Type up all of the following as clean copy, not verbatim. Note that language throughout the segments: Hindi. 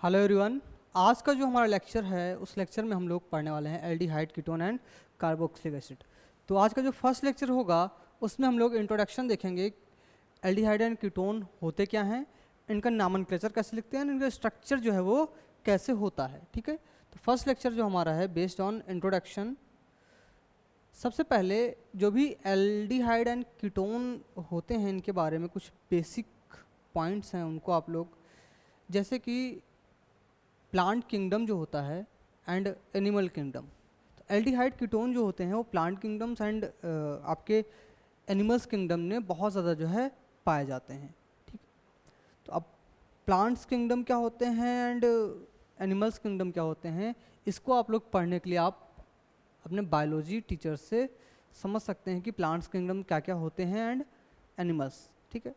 Hello everyone. आज का जो हमारा लेक्चर है उस लेक्चर में हम लोग पढ़ने वाले हैं aldehyde ketone and carboxylic acid. तो आज का जो फर्स्ट लेक्चर होगा उसमें हम लोग इंट्रोडक्शन देखेंगे। एल्डिहाइड एंड कीटोन होते क्या हैं, इनका नॉमेनक्लेचर कैसे लिखते हैं, इनका स्ट्रक्चर जो है वो कैसे होता है। ठीक है, तो फर्स्ट लेक्चर जो हमारा है बेस्ड ऑन इंट्रोडक्शन। सबसे पहले जो भी एल्डिहाइड एंड कीटोन होते हैं इनके बारे में कुछ बेसिक पॉइंट्स हैं, उनको आप लोग, जैसे कि प्लांट किंगडम जो होता है एंड एनिमल किंगडम। तो एल्डिहाइड कीटोन जो होते हैं वो प्लांट किंगडम्स एंड आपके एनिमल्स किंगडम में बहुत ज़्यादा जो है पाए जाते हैं। ठीक, तो अब प्लांट्स किंगडम क्या होते हैं एंड एनिमल्स किंगडम क्या होते हैं, इसको आप लोग पढ़ने के लिए आप अपने बायोलॉजी टीचर से समझ सकते हैं कि प्लांट्स किंगडम क्या क्या होते हैं एंड एनिमल्स। ठीक है,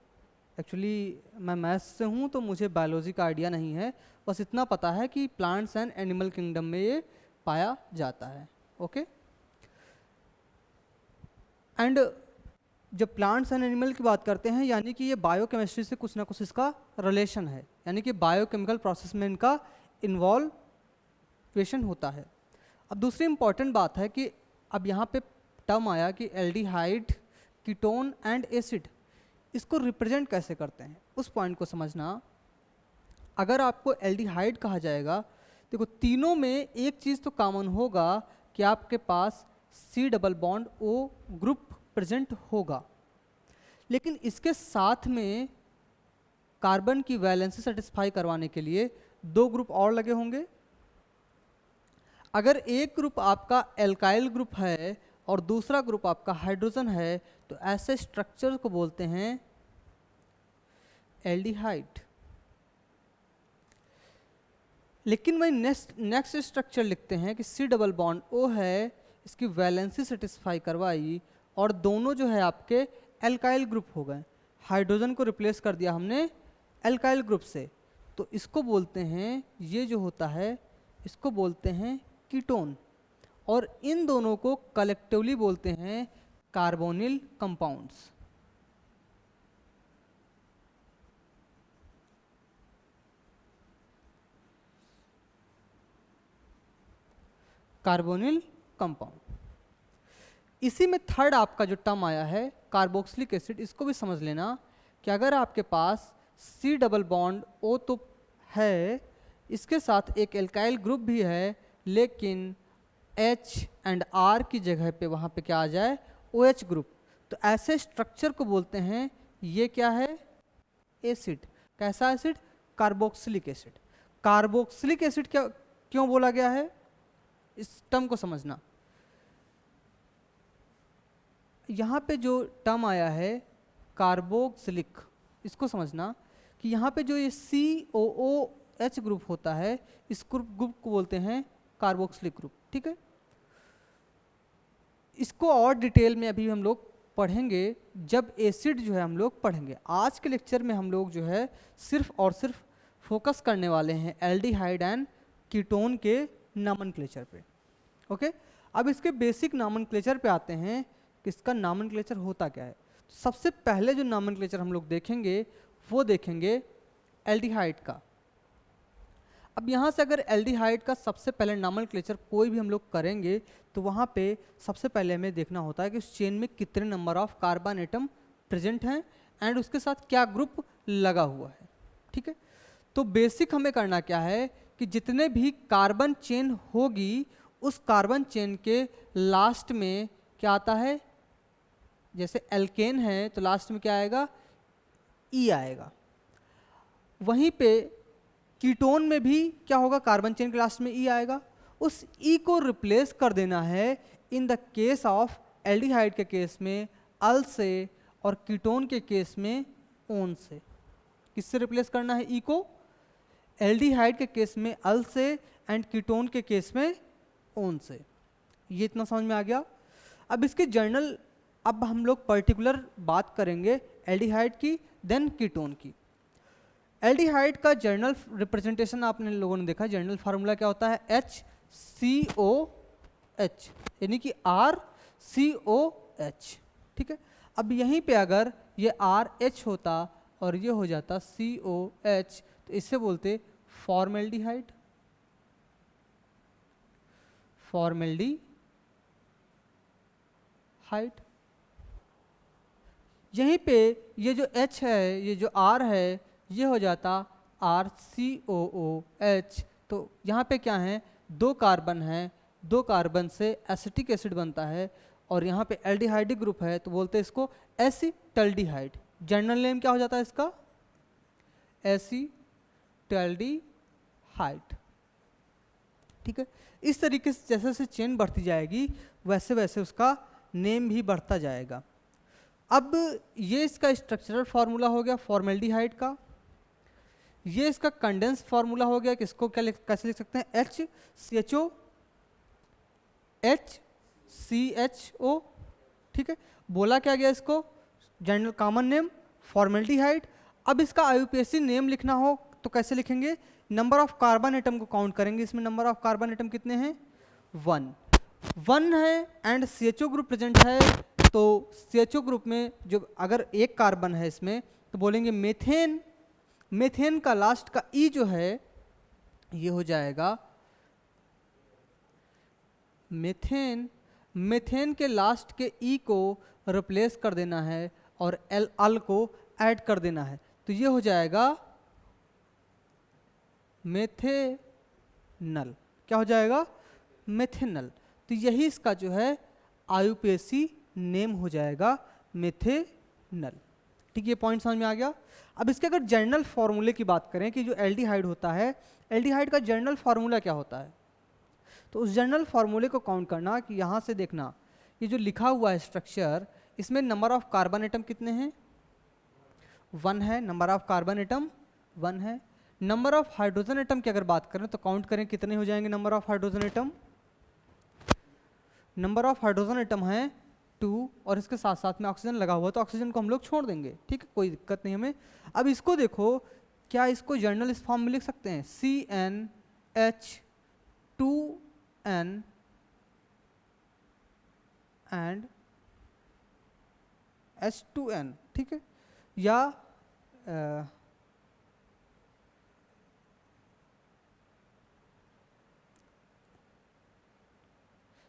एक्चुअली मैं मैथ्स से हूँ तो मुझे बायोलॉजी का आइडिया नहीं है, बस इतना पता है कि प्लांट्स एंड एनिमल किंगडम में ये पाया जाता है। ओके, एंड जब प्लांट्स एंड एनिमल की बात करते हैं यानी कि ये बायोकेमिस्ट्री से कुछ ना कुछ इसका रिलेशन है, यानी कि बायोकेमिकल प्रोसेस में इनका इन्वॉल्वेशन होता है। अब दूसरी इंपॉर्टेंट बात है कि अब यहाँ पे टर्म आया कि एल्डिहाइड कीटोन एंड एसिड, इसको रिप्रेजेंट कैसे करते हैं, उस पॉइंट को समझना। अगर आपको एल्डिहाइड कहा जाएगा, देखो तीनों में एक चीज़ तो कॉमन होगा कि आपके पास C double bond O group present होगा, लेकिन इसके साथ में कार्बन की वैलेंसी सेटिस्फाई करवाने के लिए दो ग्रुप और लगे होंगे। अगर एक ग्रुप आपका एल्काइल ग्रुप है और दूसरा ग्रुप आपका हाइड्रोजन है, तो ऐसे स्ट्रक्चर को बोलते हैं एल्डिहाइड। लेकिन वही नेक्स्ट स्ट्रक्चर लिखते हैं कि C डबल बॉन्ड O है, इसकी वैलेंसी सेटिस्फाई करवाई और दोनों जो है आपके एल्काइल ग्रुप हो गए, हाइड्रोजन को रिप्लेस कर दिया हमने एल्काइल ग्रुप से, तो इसको बोलते हैं, ये जो होता है इसको बोलते हैं कीटोन, और इन दोनों को कलेक्टिवली बोलते हैं कार्बोनिल कंपाउंड्स। Carbonyl compound. इसी में थर्ड आपका जो टर्म आया है कार्बोक्सिलिक एसिड, इसको भी समझ लेना कि अगर आपके पास C डबल बॉन्ड O तो है, इसके साथ एक एल्काइल ग्रुप भी है, लेकिन H एंड R की जगह पे वहाँ पे क्या आ जाए, OH ग्रुप, तो ऐसे स्ट्रक्चर को बोलते हैं, ये क्या है, एसिड। कैसा acid, carboxylic acid. Carboxylic acid क्या क्यों बोला गया है, इस टर्म को समझना। यहाँ पे जो टर्म आया है कार्बोक्सिलिक, इसको समझना कि यहाँ पे जो ये COOH ग्रुप होता है, इस ग्रुप को बोलते हैं कार्बोक्सिलिक ग्रुप। ठीक है, इसको और डिटेल में अभी हम लोग पढ़ेंगे जब एसिड जो है हम लोग पढ़ेंगे। आज के लेक्चर में हम लोग जो है सिर्फ और सिर्फ फोकस करने वाले हैं एल्डिहाइड एंड कीटोन के नॉमेनक्लेचर पे। ओके, अब इसके बेसिक नॉमेनक्लेचर पे आते हैं कि इसका नॉमेनक्लेचर होता क्या है। सबसे पहले जो नॉमेनक्लेचर हम लोग देखेंगे वो देखेंगे एल्डिहाइड का। अब यहाँ से अगर एल्डिहाइड का सबसे पहले नॉमेनक्लेचर कोई भी हम लोग करेंगे तो वहाँ पे सबसे पहले हमें देखना होता है कि उस चेन में कितने number of carbon atom present हैं एंड उसके साथ क्या ग्रुप लगा हुआ है। ठीक है, तो बेसिक हमें करना क्या है कि जितने भी कार्बन चेन होगी उस कार्बन चेन के लास्ट में क्या आता है, जैसे एल्केन है तो लास्ट में क्या आएगा, E आएगा। वहीं पे कीटोन में भी क्या होगा, कार्बन चेन के लास्ट में E आएगा, उस E को रिप्लेस कर देना है in the case of aldehyde के केस में अल से और कीटोन के केस में ओन से। किससे रिप्लेस करना है E को, एल्डिहाइड के केस में अल से एंड कीटोन के केस में ओन से। ये इतना समझ में आ गया। अब इसके जर्नल, अब हम लोग पर्टिकुलर बात करेंगे एल्डिहाइड की देन कीटोन की। एल्डिहाइड का जर्नल रिप्रेजेंटेशन आपने लोगों ने देखा, जर्नल फार्मूला क्या होता है, HCOH, यानी कि RCOH। ठीक है, अब यहीं पे अगर ये RH होता और ये हो जाता COH, तो इससे बोलते फॉर्मेल्डिहाइड, फॉर्मेल्डिहाइड। यहीं पे ये जो H है, ये जो R है, ये हो जाता RCOOH। तो यहाँ पे क्या है, 2 कार्बन है, 2 कार्बन से एसिटिक एसिड बनता है, और यहाँ पे एल्डिहाइडिक ग्रुप है तो बोलते हैं इसको एसिटल्डिहाइड। जनरल नेम क्या हो जाता है इसका, एसिटल्डिहाइड। ठीक है, इस तरीके से जैसे जैसे चेन बढ़ती जाएगी वैसे वैसे उसका नेम भी बढ़ता जाएगा। अब ये इसका स्ट्रक्चरल फार्मूला हो गया फॉर्मेल्डिहाइड का। ये इसका कंडेंस फार्मूला हो गया, किसको क्या कैसे लिख सकते हैं, HCHO, HCHO। ठीक है, बोला क्या गया इसको, जनरल कॉमन नेम फॉर्मेल्डिहाइड। अब इसका IUPAC नेम लिखना हो तो कैसे लिखेंगे, नंबर ऑफ कार्बन एटम को काउंट करेंगे। इसमें नंबर ऑफ कार्बन एटम कितने हैं, 1 है, एंड CHO ग्रुप प्रेजेंट है। तो CHO ग्रुप में जो अगर एक कार्बन है इसमें तो बोलेंगे मेथेन। मेथेन का लास्ट का E जो है ये हो जाएगा मेथेन। मेथेन के लास्ट के E को रिप्लेस कर देना है और अल को ऐड कर देना है, तो ये हो जाएगा मेथेनल। क्या हो जाएगा, मेथेनल। तो यही इसका जो है IUPAC नेम हो जाएगा, मेथेनल। ठीक, ये पॉइंट समझ में आ गया। अब इसके अगर जनरल फार्मूले की बात करें कि जो एल्डिहाइड होता है, एल्डिहाइड का जनरल फार्मूला क्या होता है, तो उस जनरल फार्मूले को काउंट करना कि यहाँ से देखना ये जो लिखा हुआ है स्ट्रक्चर, इसमें नंबर ऑफ कार्बन एटम कितने हैं, 1 है। नंबर ऑफ कार्बन एटम 1 है। नंबर ऑफ हाइड्रोजन एटम की अगर बात करें तो काउंट करें कितने हो जाएंगे number of hydrogen atom. Number of hydrogen atom है 2, और इसके साथ साथ में ऑक्सीजन लगा हुआ, तो ऑक्सीजन को हम लोग छोड़ देंगे। ठीक है, कोई दिक्कत नहीं हमें। अब इसको देखो, क्या इसको जर्नल इस फॉर्म में लिख सकते हैं, CnH2n एंड H2n। ठीक है, या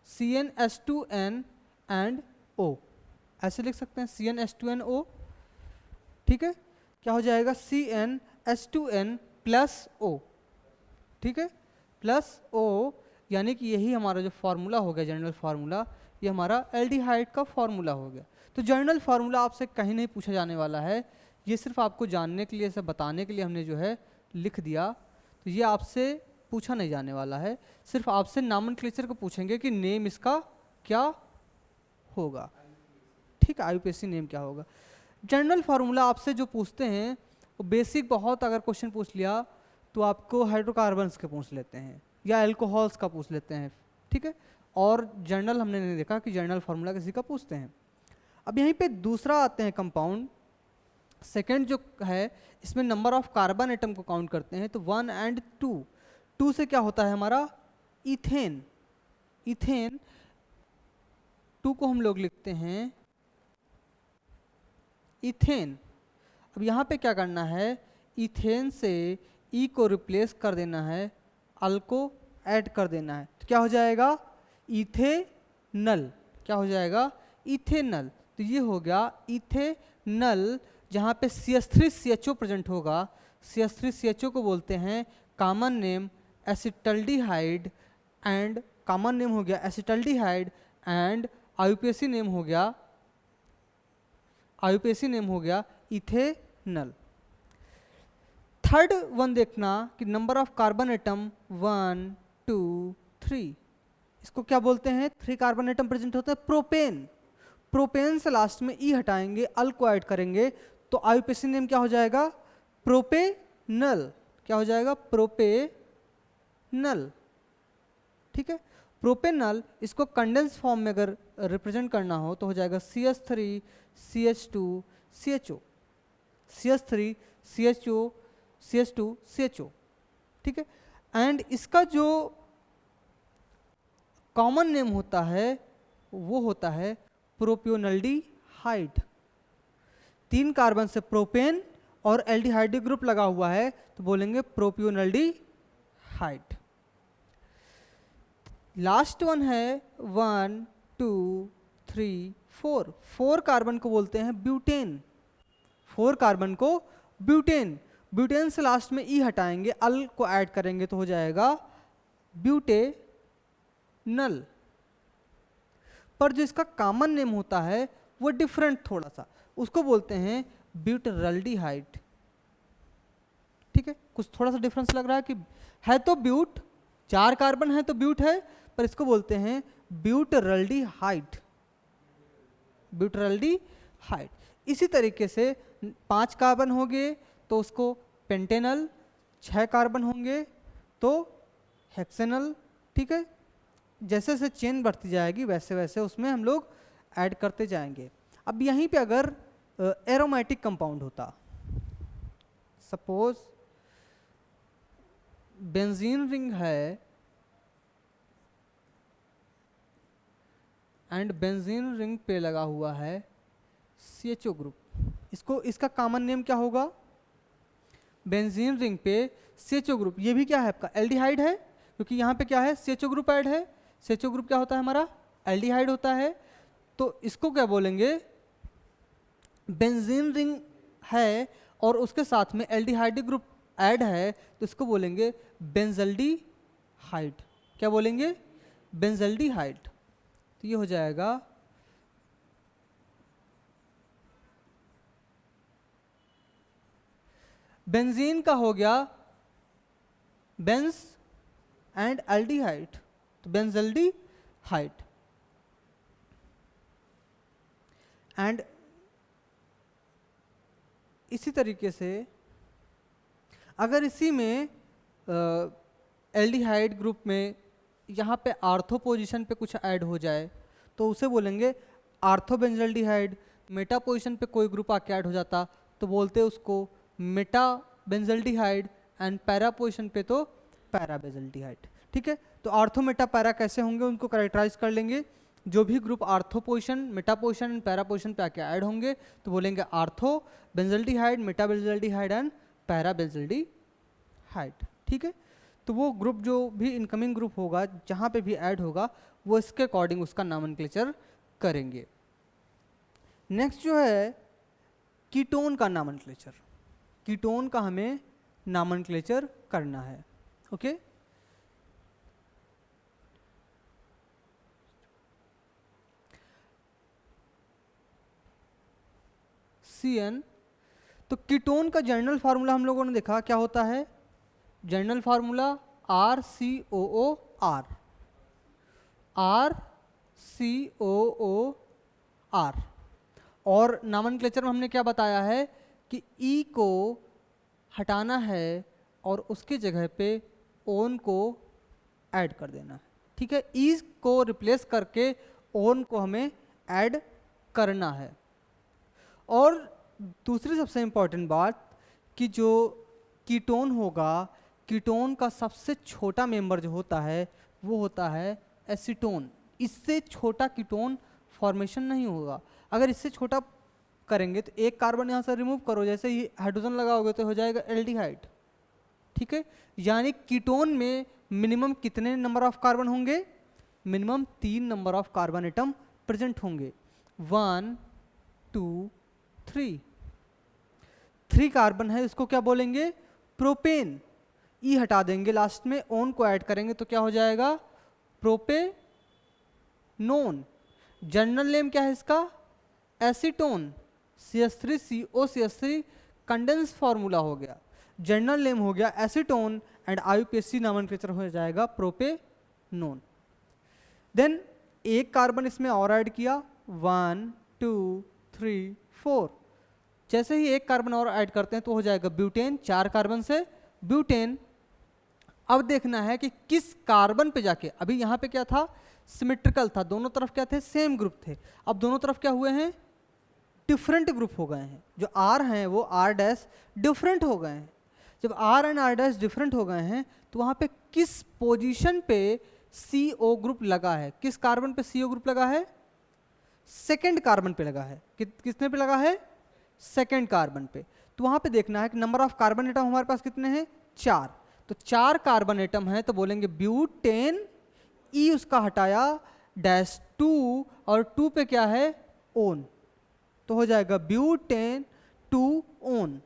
CnH2n एंड O, ऐसे लिख सकते हैं, CnH2nO। ठीक है, क्या हो जाएगा, CnH2n प्लस O। ठीक है, प्लस O, यानी कि यही हमारा जो फार्मूला हो गया जनरल फार्मूला, ये हमारा एल्डिहाइड का फार्मूला हो गया। तो जनरल फार्मूला आपसे कहीं नहीं पूछा जाने वाला है, ये सिर्फ आपको जानने के लिए, सब बताने के लिए हमने जो है लिख दिया। तो ये आपसे पूछा नहीं जाने वाला है, सिर्फ आपसे नॉमेनक्लेचर को पूछेंगे कि नेम इसका क्या होगा। ठीक है, IUPAC नेम क्या होगा। जनरल फार्मूला आपसे जो पूछते हैं वो बेसिक बहुत, अगर क्वेश्चन पूछ लिया तो आपको हाइड्रोकार्बन्स के पूछ लेते हैं या अल्कोहल्स का पूछ लेते हैं। ठीक है, और जनरल हमने नहीं देखा कि जनरल फार्मूला किसी का पूछते हैं। अब यहीं पे दूसरा आते हैं कंपाउंड, सेकंड जो है इसमें नंबर ऑफ कार्बन एटम को काउंट करते हैं, तो 1 एंड 2। 2 से क्या होता है हमारा, इथेन। इथेन 2 को हम लोग लिखते हैं इथेन। अब यहाँ पे क्या करना है, इथेन से E को रिप्लेस कर देना है, अल को ऐड कर देना है, तो क्या हो जाएगा, इथेनल। क्या हो जाएगा, इथेनल। तो ये हो गया इथेनल, जहाँ पे CH3CHO प्रेजेंट होगा। CH3CHO को बोलते हैं common name acetaldehyde, and common name हो गया एसिटल्डिहाइड, एंड IUPAC नेम हो गया, IUPAC नेम हो गया इथेनल। थर्ड वन देखना कि नंबर ऑफ कार्बन एटम 1 2 3, इसको क्या बोलते हैं, 3 कार्बन एटम प्रेजेंट होते हैं, प्रोपेन। प्रोपेन से लास्ट में E हटाएंगे, अल को ऐड करेंगे, तो IUPAC नेम क्या हो जाएगा, प्रोपेनल। क्या हो जाएगा, प्रोपेनल। ठीक है, प्रोपेनल। इसको कंडेंस फॉर्म में अगर रिप्रेजेंट करना हो तो हो जाएगा CH3 CH2 CHO, CH3 CHO CH2 CHO। ठीक है, एंड इसका जो कॉमन नेम होता है वो होता है प्रोपियोनल्डिहाइड। 3 कार्बन से प्रोपेन और एल्डिहाइड ग्रुप लगा हुआ है तो बोलेंगे प्रोपियोनल्डिहाइड। लास्ट वन है 1 2 3 4, 4 कार्बन को बोलते हैं ब्यूटेन। 4 कार्बन को ब्यूटेन, ब्यूटेन से लास्ट में ई हटाएंगे, अल को ऐड करेंगे तो हो जाएगा ब्यूटेनल। पर जो इसका कॉमन नेम होता है वो डिफरेंट थोड़ा सा, उसको बोलते हैं ब्यूटरल्डिहाइड। ठीक है, कुछ थोड़ा सा डिफरेंस लग रहा है कि है तो ब्यूट, 4 कार्बन है तो ब्यूट है, पर इसको बोलते हैं ब्यूटरल्डिहाइड, ब्यूटरल्डिहाइड। इसी तरीके से 5 कार्बन हो गए तो उसको पेंटेनल, 6 कार्बन होंगे तो हेक्सेनल। ठीक है, जैसे जैसे चेन बढ़ती जाएगी वैसे वैसे उसमें हम लोग ऐड करते जाएंगे। अब यहीं पे अगर एरोमेटिक कंपाउंड होता, सपोज बेंजीन रिंग है एंड बेंजीन रिंग पे लगा हुआ है CHO ग्रुप, इसको इसका कॉमन नेम क्या होगा? बेंजीन रिंग पे CHO ग्रुप, ये भी क्या है आपका एल्डिहाइड है, क्योंकि यहाँ पे क्या है CHO ग्रुप ऐड है। CHO ग्रुप क्या होता है हमारा? एल्डिहाइड होता है। तो इसको क्या बोलेंगे? बेंजीन रिंग है और उसके साथ में एल्डिहाइड ग्रुप ऐड है तो इसको बोलेंगे बेंजल्डिहाइड। क्या बोलेंगे? बेंजल्डिहाइड। तो ये हो जाएगा बेंजीन का हो गया बेंज एंड एल्डिहाइड, तो बेंजल्डिहाइड। एंड इसी तरीके से अगर इसी में एल्डिहाइड ग्रुप में यहाँ पे आर्थो पोजीशन पे कुछ ऐड हो जाए तो उसे बोलेंगे आर्थो बेंजल्डिहाइड। मेटा पोजीशन पे कोई ग्रुप आके ऐड हो जाता तो बोलते उसको Meta benzaldehyde, and para position पे तो पैरा बेंजल्डिहाइड। ठीक है, तो आर्थो मेटा पैरा कैसे होंगे उनको कैरेक्टराइज कर लेंगे। जो भी group ortho position, Meta position and para position पे आके ऐड होंगे तो बोलेंगे ortho benzaldehyde, Meta benzaldehyde and para benzaldehyde. ठीक है, तो वो ग्रुप जो भी इनकमिंग ग्रुप होगा जहाँ पे भी ऐड होगा वो इसके अकॉर्डिंग उसका नॉमेनक्लेचर करेंगे। नेक्स्ट जो है कीटोन का नॉमेनक्लेचर। कीटोन का हमें नॉमेनक्लेचर करना है। Okay, CN। तो कीटोन का जनरल फार्मूला हम लोगों ने देखा क्या होता है? General formula RCOOR, RCOOR। और नॉमेनक्लेचर में हमने क्या बताया है कि E को हटाना है और उसकी जगह पे ओन को ऐड कर देना है। ठीक है, E को रिप्लेस करके ओन को हमें ऐड करना है। और दूसरी सबसे इम्पॉर्टेंट बात कि जो कीटोन होगा, कीटोन का सबसे छोटा मेंबर जो होता है वो होता है एसीटोन। इससे छोटा कीटोन फॉर्मेशन नहीं होगा। अगर इससे छोटा करेंगे तो एक कार्बन यहाँ से रिमूव करो, जैसे ही हाइड्रोजन लगाओगे तो हो जाएगा एल्डिहाइड। ठीक है, यानी कीटोन में मिनिमम कितने नंबर ऑफ कार्बन होंगे? Minimum 3 number of carbon atom present होंगे। 1 2 3 कार्बन है, इसको क्या बोलेंगे? प्रोपेन। ई हटा देंगे, लास्ट में ओन को ऐड करेंगे तो क्या हो जाएगा? प्रोपेनोन। जनरल नेम क्या है इसका? एसीटोन। CH3COCH3 कंडेंस फार्मूला हो गया, जनरल नेम हो गया एसीटोन, एंड IUPAC नॉमेनक्लेचर हो जाएगा प्रोपेनोन। देन एक कार्बन इसमें और ऐड किया, 1 2 3 4। जैसे ही एक कार्बन और ऐड करते हैं तो हो जाएगा ब्यूटेन। 4 कार्बन से ब्यूटेन। अब देखना है कि किस कार्बन पे जाके, अभी यहाँ पे क्या था? सिमेट्रिकल था, दोनों तरफ क्या थे? सेम ग्रुप थे। अब दोनों तरफ क्या हुए हैं? डिफरेंट ग्रुप हो गए हैं। जो R हैं वो R डैश डिफरेंट हो गए हैं। जब R and R dash different हो गए हैं तो वहाँ पे किस पोजीशन पे CO ग्रुप लगा है? किस कार्बन पे CO ग्रुप लगा है? सेकेंड कार्बन पे लगा है। किसने पे लगा है? सेकेंड कार्बन पे। तो वहाँ पे देखना है कि नंबर ऑफ कार्बन एटम हमारे पास कितने हैं, 4। तो 4 कार्बन एटम है तो बोलेंगे ब्यूटेन, ई उसका हटाया, डैश 2 और 2 पे क्या है, ओन, तो हो जाएगा ब्यूटेन 2 ओन।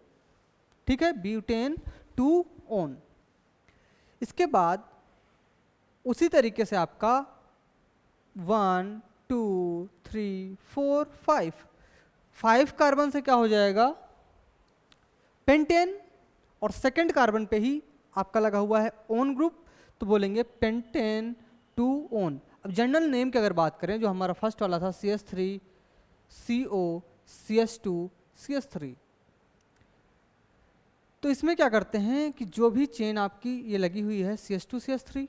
ठीक है, ब्यूटेन 2 ओन। इसके बाद उसी तरीके से आपका 1 2 3 4 5 कार्बन से क्या हो जाएगा, पेंटेन, और सेकंड कार्बन पे ही आपका लगा हुआ है ओन ग्रुप, तो बोलेंगे पेंटेन 2 ओन। अब जनरल नेम की अगर बात करें, जो हमारा फर्स्ट वाला था CS3 CO CS2 CS3, तो इसमें क्या करते हैं कि जो भी चेन आपकी ये लगी हुई है CS2 CS3,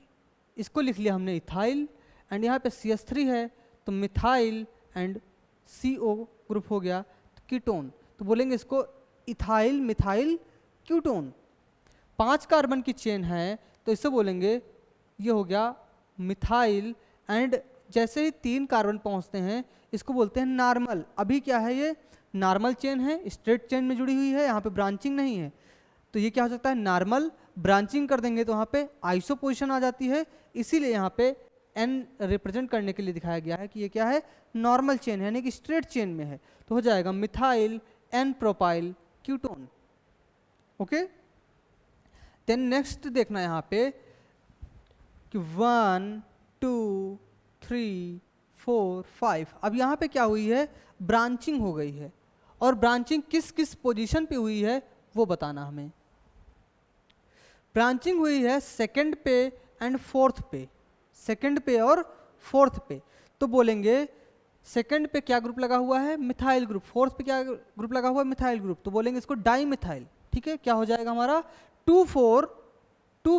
इसको लिख लिया हमने इथाइल, एंड यहाँ पे CS3 है तो मिथाइल एंड CO ग्रुप हो गया, तो कीटोन, तो बोलेंगे इसको इथाइल मिथाइल कीटोन। 5 कार्बन की चेन है तो इससे बोलेंगे ये हो गया मिथाइल, एंड जैसे ही 3 कार्बन पहुंचते हैं इसको बोलते हैं नॉर्मल। अभी क्या है, ये नॉर्मल चेन है, स्ट्रेट चेन में जुड़ी हुई है, यहाँ पे ब्रांचिंग नहीं है, तो ये क्या हो सकता है, नॉर्मल। ब्रांचिंग कर देंगे तो वहाँ पे आइसो पोजिशन आ जाती है, इसीलिए यहाँ पे N रिप्रेजेंट करने के लिए दिखाया गया है कि ये क्या है, नॉर्मल चेन है, यानी कि स्ट्रेट चेन में है, तो हो जाएगा methyl N propyl ketone. Okay, then next देखना यहाँ पे कि 1 2 3 4 5, अब यहाँ पे क्या हुई है, ब्रांचिंग हो गई है, और ब्रांचिंग किस किस पोजीशन पे हुई है वो बताना हमें। ब्रांचिंग हुई है सेकंड पे एंड फोर्थ पे, सेकंड पे और फोर्थ पे, तो बोलेंगे सेकंड पे क्या ग्रुप लगा हुआ है, मिथाइल ग्रुप, फोर्थ पे क्या ग्रुप लगा हुआ है, मिथाइल ग्रुप, तो बोलेंगे इसको डाई मिथाइल। ठीक है, क्या हो जाएगा हमारा 2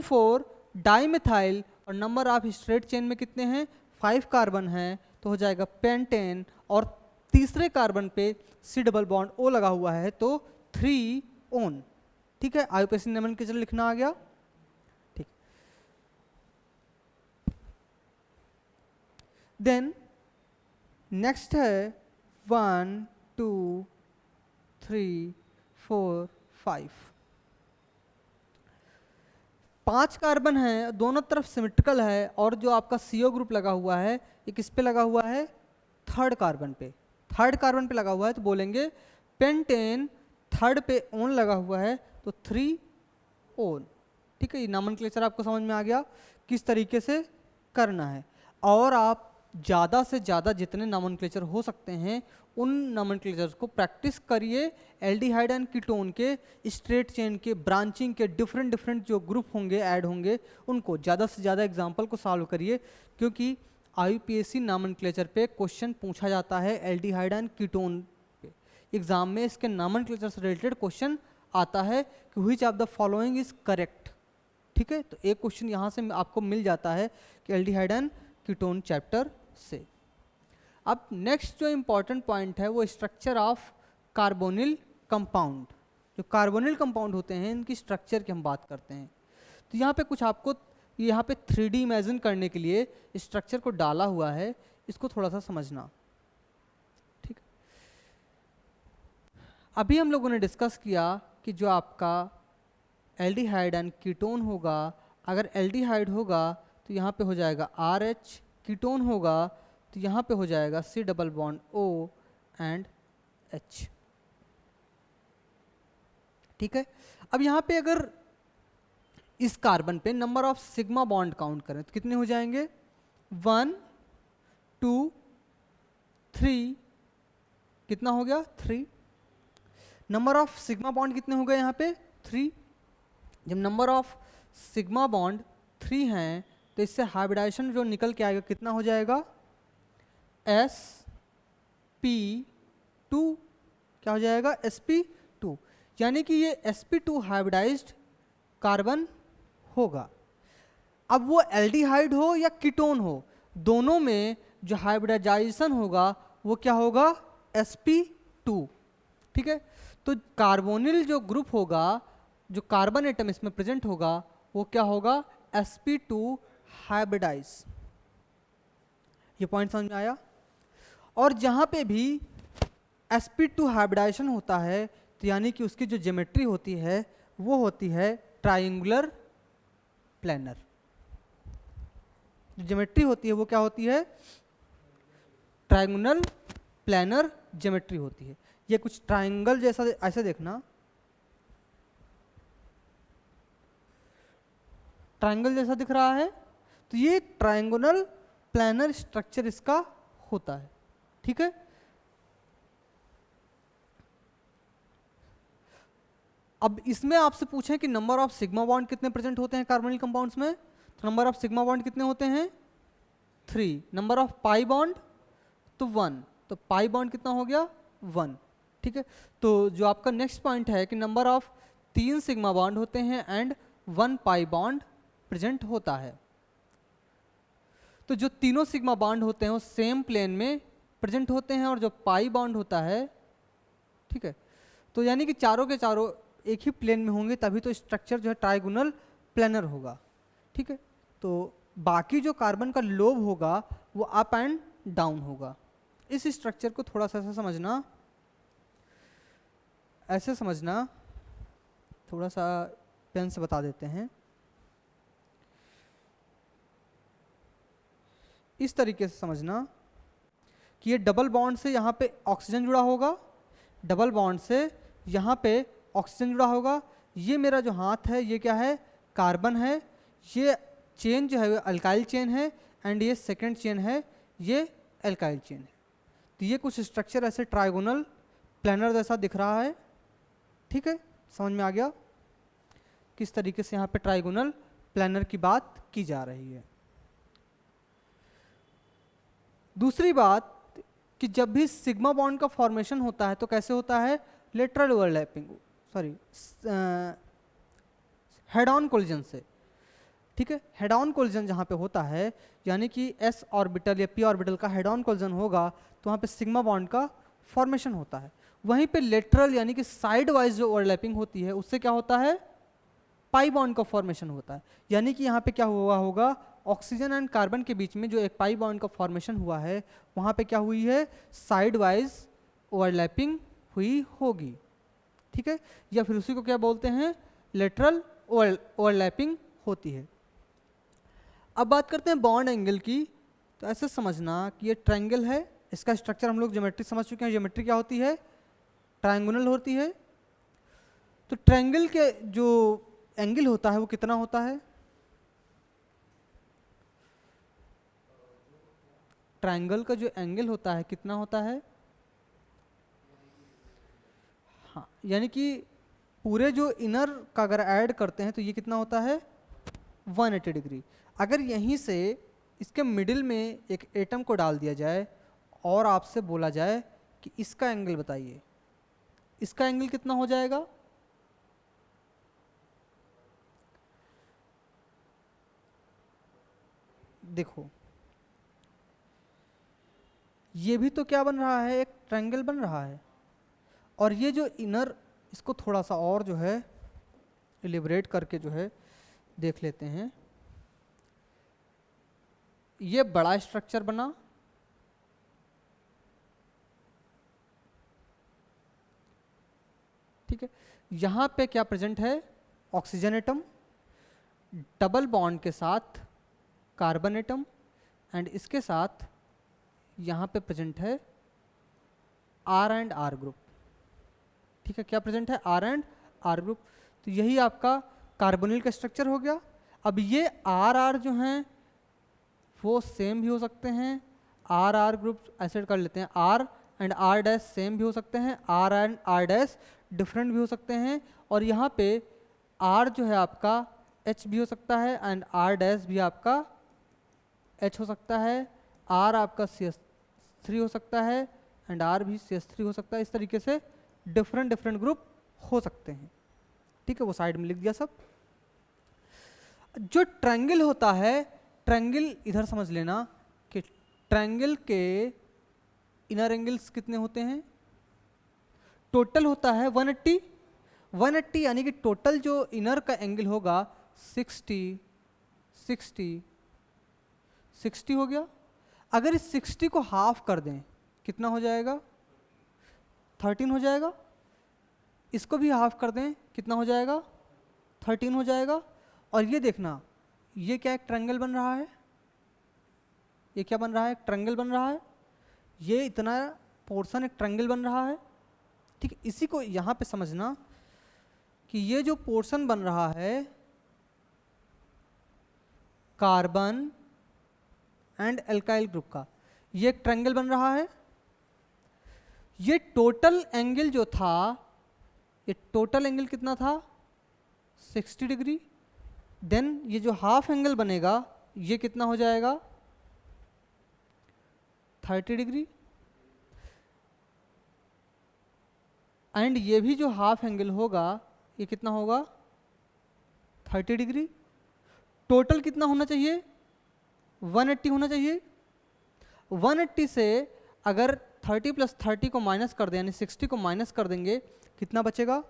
4 डाई मिथाइल, और नंबर ऑफ स्ट्रेट चेन में कितने हैं, 5 कार्बन हैं, तो हो जाएगा पेंटेन, और तीसरे कार्बन पे C डबल बॉन्ड O लगा हुआ है तो 3 ओन। ठीक है, आईयूपीएसी नोमेनक्लेचर लिखना आ गया। ठीक, देन नेक्स्ट है 1 2 3 4 5, 5 कार्बन है, दोनों तरफ सिमेट्रिकल है, और जो आपका CO ग्रुप लगा हुआ है ये किस पे लगा हुआ है, थर्ड कार्बन पे, थर्ड कार्बन पे लगा हुआ है, तो बोलेंगे पेंटेन, थर्ड पे ओन लगा हुआ है तो 3 ओन। ठीक है, ये नोमेनक्लेचर आपको समझ में आ गया किस तरीके से करना है, और आप ज़्यादा से ज़्यादा जितने नोमेनक्लेचर हो सकते हैं उन नोमेनक्लेचर्स को प्रैक्टिस करिए। एल्डिहाइड एंड कीटोन के स्ट्रेट चेन के ब्रांचिंग के डिफरेंट जो ग्रुप होंगे ऐड होंगे उनको ज़्यादा से ज़्यादा एग्जाम्पल को सॉल्व करिए, क्योंकि आईयूपीएसी नोमेनक्लेचर पे क्वेश्चन पूछा जाता है एल्डिहाइड एंड कीटोन पे। एग्जाम में इसके नोमेनक्लेचर से रिलेटेड क्वेश्चन आता है कि which of the following is correct. ठीक है, तो एक क्वेश्चन यहाँ से आपको मिल जाता है कि एल्डिहाइड एंड कीटोन चैप्टर से। अब नेक्स्ट जो इम्पॉर्टेंट पॉइंट है वो स्ट्रक्चर ऑफ कार्बोनिल कंपाउंड। जो कार्बोनिल कंपाउंड होते हैं इनकी स्ट्रक्चर की हम बात करते हैं, तो यहाँ पे कुछ आपको यहाँ पे 3D इमेजिन करने के लिए स्ट्रक्चर को डाला हुआ है, इसको थोड़ा सा समझना। ठीक, अभी हम लोगों ने डिस्कस किया कि जो आपका एल्डिहाइड एंड कीटोन होगा, अगर एल्डिहाइड होगा तो यहाँ पे हो जाएगा RH, कीटोन होगा तो यहाँ पे हो जाएगा C double bond O and H। ठीक है, अब यहाँ पे अगर इस कार्बन पे number of sigma bond count करें तो कितने हो जाएंगे, 1 2 3, कितना हो गया 3। नंबर ऑफ सिग्मा बॉन्ड कितने हो गए यहाँ पे 3। जब नंबर ऑफ सिग्मा बॉन्ड 3 हैं तो इससे हाइब्रिडाइजेशन जो निकल के आएगा कितना हो जाएगा, sp2, क्या हो जाएगा sp2, यानी कि ये sp2 हाइब्रिडाइज्ड कार्बन होगा। अब वो एल्डिहाइड हो या कीटोन हो, दोनों में जो हाइब्रिडाइजेशन होगा वो क्या होगा, sp2। ठीक है, तो कार्बोनिल जो ग्रुप होगा, जो कार्बन एटम इसमें प्रेजेंट होगा वो क्या होगा, sp2 हाइब्रिडाइज। ये पॉइंट समझ में आया। और जहाँ पे भी sp2 हाइब्रिडाइजेशन होता है तो यानी कि उसकी जो ज्योमेट्री होती है वो होती है ट्राइंगुलर प्लेनर। जो ज्योमेट्री होती है वो क्या होती है? ट्राइंगुलर प्लेनर ज्योमेट्री होती है। ये कुछ ट्राइंगल जैसा ऐसे देखना, ट्राइंगल जैसा दिख रहा है, तो ये ट्राइंगुलर प्लेनर स्ट्रक्चर इसका होता है। ठीक है, अब इसमें आपसे पूछे कि नंबर ऑफ सिग्मा बॉन्ड कितने प्रेजेंट होते हैं कार्बोनिल कंपाउंड्स में, तो नंबर ऑफ सिग्मा बॉन्ड कितने होते हैं? 3। नंबर ऑफ पाई बॉन्ड तो 1, तो पाई बॉन्ड कितना हो गया? 1। ठीक है, तो जो आपका नेक्स्ट पॉइंट है कि नंबर ऑफ 3 सिग्मा बॉन्ड होते हैं एंड 1 पाई बॉन्ड प्रेजेंट होता है। तो जो तीनों सिग्मा बॉन्ड होते हैं वो सेम प्लेन में प्रेजेंट होते हैं, और जो पाई बॉन्ड होता है, ठीक है, तो यानी कि चारों के चारों एक ही प्लेन में होंगे, तभी तो स्ट्रक्चर जो है ट्राइगोनल प्लेनर होगा। ठीक है, तो बाकी जो कार्बन का लोब होगा वो अप एंड डाउन होगा। इस स्ट्रक्चर को थोड़ा सा ऐसे समझना, थोड़ा सा पेन से बता देते हैं। इस तरीके से समझना कि ये डबल बॉन्ड से यहाँ पे ऑक्सीजन जुड़ा होगा, डबल बॉन्ड से यहाँ पे ऑक्सीजन जुड़ा होगा। ये मेरा जो हाथ है ये क्या है? कार्बन है। ये चेन जो है वो अल्काइल चेन है, एंड ये सेकंड चेन है, ये एल्काइल चेन है। तो ये कुछ स्ट्रक्चर ऐसे ट्राइगोनल प्लेनर जैसा दिख रहा है। ठीक है, समझ में आ गया किस तरीके से यहाँ पे ट्राइगोनल प्लेनर की बात की जा रही है। दूसरी बात कि जब भी सिग्मा बॉन्ड का फॉर्मेशन होता है तो कैसे होता है? Lateral overlapping, sorry head on collision से। ठीक है, हेड ऑन कोलिजन जहाँ पे होता है, यानी कि s ऑर्बिटल या p ऑर्बिटल का हेड ऑन कोलिजन होगा, तो वहाँ पे सिग्मा बॉन्ड का फॉर्मेशन होता है। वहीं पे लेटरल यानी कि साइड वाइज जो ओवरलैपिंग होती है उससे क्या होता है? पाई बॉन्ड का फॉर्मेशन होता है। यानी कि यहाँ पे क्या हुआ होगा? ऑक्सीजन एंड कार्बन के बीच में जो एक पाई बॉन्ड का फॉर्मेशन हुआ है, वहाँ पे क्या हुई है? साइड वाइज ओवरलैपिंग हुई होगी। ठीक है, या फिर उसी को क्या बोलते हैं? लेटरल ओवरलैपिंग होती है। अब बात करते हैं बॉन्ड एंगल की। तो ऐसे समझना कि ये ट्रायंगल है, इसका स्ट्रक्चर हम लोग ज्योमेट्री समझ चुके हैं। ज्योमेट्री क्या होती है? ट्रायंगुलर होती है। तो ट्रायंगल के जो एंगल होता है वो कितना होता है? ट्रायंगल का जो एंगल होता है कितना होता है? हाँ, यानी कि पूरे जो इनर का अगर ऐड करते हैं तो ये कितना होता है? 180 डिग्री। अगर यहीं से इसके मिडिल में एक एटम को डाल दिया जाए और आपसे बोला जाए कि इसका एंगल बताइए, इसका एंगल कितना हो जाएगा? देखो, ये भी तो क्या बन रहा है? एक ट्रायंगल बन रहा है। और ये जो इनर, इसको थोड़ा सा और जो है इलिबरेट करके जो है देख लेते हैं। ये बड़ा स्ट्रक्चर बना, ठीक है। यहाँ पे क्या प्रेजेंट है? ऑक्सीजन एटम, डबल बॉन्ड के साथ कार्बन एटम, एंड इसके साथ यहाँ पे प्रेजेंट है आर एंड आर ग्रुप। ठीक है, क्या प्रेजेंट है? R and R group. तो यही आपका कार्बोनिल का स्ट्रक्चर हो गया। अब ये आर आर जो हैं वो सेम भी हो सकते हैं, आर आर ग्रुप ऐसे कर लेते हैं, R and R dash same भी हो सकते हैं, R and R dash different भी हो सकते हैं। और यहाँ पे आर जो है आपका एच भी हो सकता है, एंड आर डैश भी आपका एच हो सकता है, आर आपका CH3 हो सकता है, एंड आर भी CH3 हो सकता है। इस तरीके से डिफरेंट डिफरेंट ग्रुप हो सकते हैं। ठीक है, वो साइड में लिख दिया सब। जो ट्रायंगल होता है, ट्रायंगल इधर समझ लेना कि ट्रायंगल के इनर एंगल्स कितने होते हैं? टोटल होता है 180। 180 यानी कि टोटल जो इनर का एंगल होगा 60 60 60 हो गया। अगर इस 60 को हाफ कर दें कितना हो जाएगा? 13 हो जाएगा। इसको भी हाफ कर दें, कितना हो जाएगा, 13 हो जाएगा। और ये देखना, ये क्या एक ट्रायंगल बन रहा है, ये क्या बन रहा है, एक ट्रायंगल बन रहा है, ये इतना पोर्शन एक ट्रायंगल बन रहा है। ठीक है, इसी को यहाँ पे समझना कि ये जो पोर्शन बन रहा है कार्बन एंड एल्काइल ग्रुप का, ये एक ट्रायंगल बन रहा है। ये टोटल एंगल जो था, ये टोटल एंगल कितना था, 60 डिग्री। देन ये जो हाफ एंगल बनेगा ये कितना हो जाएगा, 30 डिग्री। एंड ये भी जो हाफ एंगल होगा ये कितना होगा, 30 डिग्री। टोटल कितना होना चाहिए, 180 होना चाहिए। 180 से अगर 30 प्लस 30 को माइनस कर दें, यानी 60 को माइनस कर देंगे, कितना बचेगा,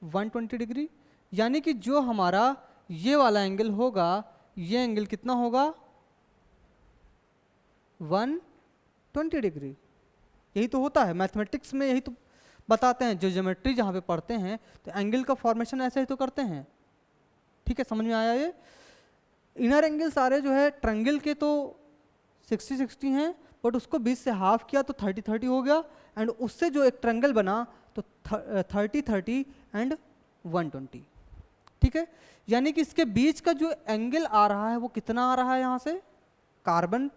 120 डिग्री। यानी कि जो हमारा ये वाला एंगल होगा, ये एंगल कितना होगा, 120 डिग्री। यही तो होता है मैथमेटिक्स में, यही तो बताते हैं, जो ज्योमेट्री जहाँ पे पढ़ते हैं तो एंगल का फॉर्मेशन ऐसे ही तो करते हैं। ठीक है, समझ में आया ये। इनर एंगल सारे जो है ट्रायंगल के तो 60-60 हैं, बट उसको 20 से हाफ किया तो 30-30 हो गया। एंड उससे जो एक ट्रायंगल बना तो 30-30 एंड 120। ठीक है, यानी कि इसके बीच का जो एंगल आ रहा है वो कितना आ रहा है, यहाँ से कार्बन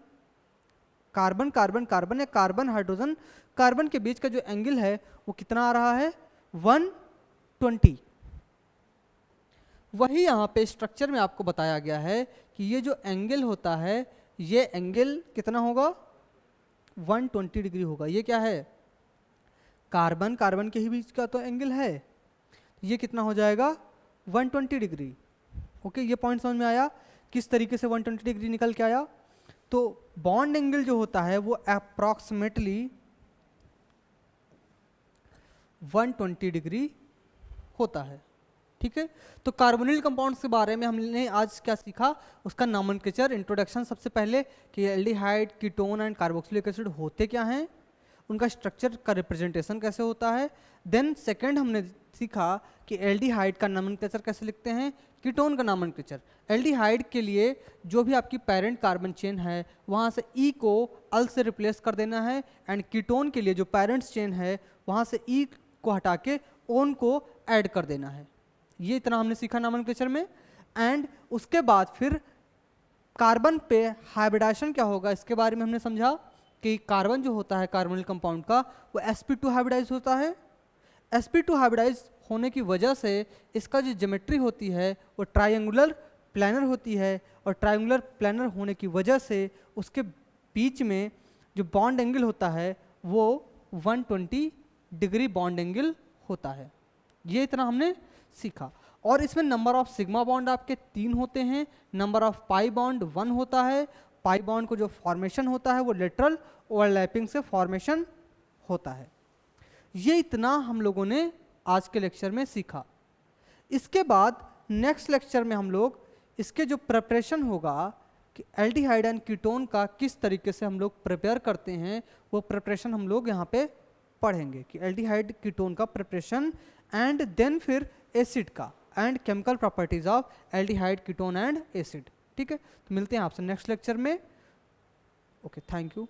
कार्बन कार्बन कार्बन या कार्बन हाइड्रोजन कार्बन के बीच का जो एंगल है वो कितना आ रहा है, 120। वही यहाँ पे स्ट्रक्चर में आपको बताया गया है कि ये जो एंगल होता है, ये एंगल कितना होगा, 120 डिग्री होगा। ये क्या है, कार्बन कार्बन के ही बीच का तो एंगल है, ये कितना हो जाएगा, 120 डिग्री। ओके, ये पॉइंट समझ में आया किस तरीके से 120 डिग्री निकल के आया। तो बॉन्ड एंगल जो होता है वो अप्रॉक्सीमेटली 120 डिग्री होता है। ठीक है, तो कार्बोनिल कंपाउंड्स के बारे में हमने आज क्या सीखा, उसका नॉमेनक्लेचर, इंट्रोडक्शन। सबसे पहले कि aldehyde, ketone and carboxylic acid होते क्या हैं, उनका स्ट्रक्चर का रिप्रेजेंटेशन कैसे होता है। देन सेकंड हमने सीखा कि एल्डिहाइड का नॉमेनक्लेचर कैसे लिखते हैं, कीटोन का नॉमेनक्लेचर। एल्डिहाइड के लिए जो भी आपकी पेरेंट कार्बन चेन है वहाँ से ई को अल से रिप्लेस कर देना है, एंड कीटोन के लिए जो पेरेंट्स चेन है वहाँ से ई को हटा के ओन को ऐड कर देना है। ये इतना हमने सीखा नॉमेनक्लेचर में। एंड उसके बाद फिर कार्बन पे हाइब्रिडाइजेशन क्या होगा, इसके बारे में हमने समझा कि कार्बन जो होता है कार्बोनिल कंपाउंड का, वो sp2 हाइब्रिडाइज होता है। sp2 हाइब्रिडाइज होने की वजह से इसका जो ज्योमेट्री होती है वो ट्रायंगुलर प्लानर होती है, और ट्रायंगुलर प्लानर होने की वजह से उसके बीच में जो बॉन्ड एंगल होता है वो 120 डिग्री बॉन्ड एंगल होता है। ये इतना हमने सीखा। और इसमें नंबर ऑफ सिग्मा बॉन्ड आपके 3 होते हैं, नंबर ऑफ पाई बॉन्ड 1 होता है। पाई बॉन्ड को जो फॉर्मेशन होता है वो लेटरल ओवरलैपिंग से फॉर्मेशन होता है। ये इतना हम लोगों ने आज के लेक्चर में सीखा। इसके बाद नेक्स्ट लेक्चर में हम लोग इसके जो प्रिपरेशन होगा कि एल्डिहाइड एंड कीटोन का किस तरीके से हम लोग प्रिपेयर करते हैं, वो प्रिपरेशन हम लोग यहाँ पे पढ़ेंगे कि एल्डिहाइड कीटोन का प्रिपरेशन, एंड देन फिर एसिड का and chemical properties of aldehyde ketone and acid. ठीक है, तो मिलते हैं आपसे नेक्स्ट लेक्चर में। Okay, thank you.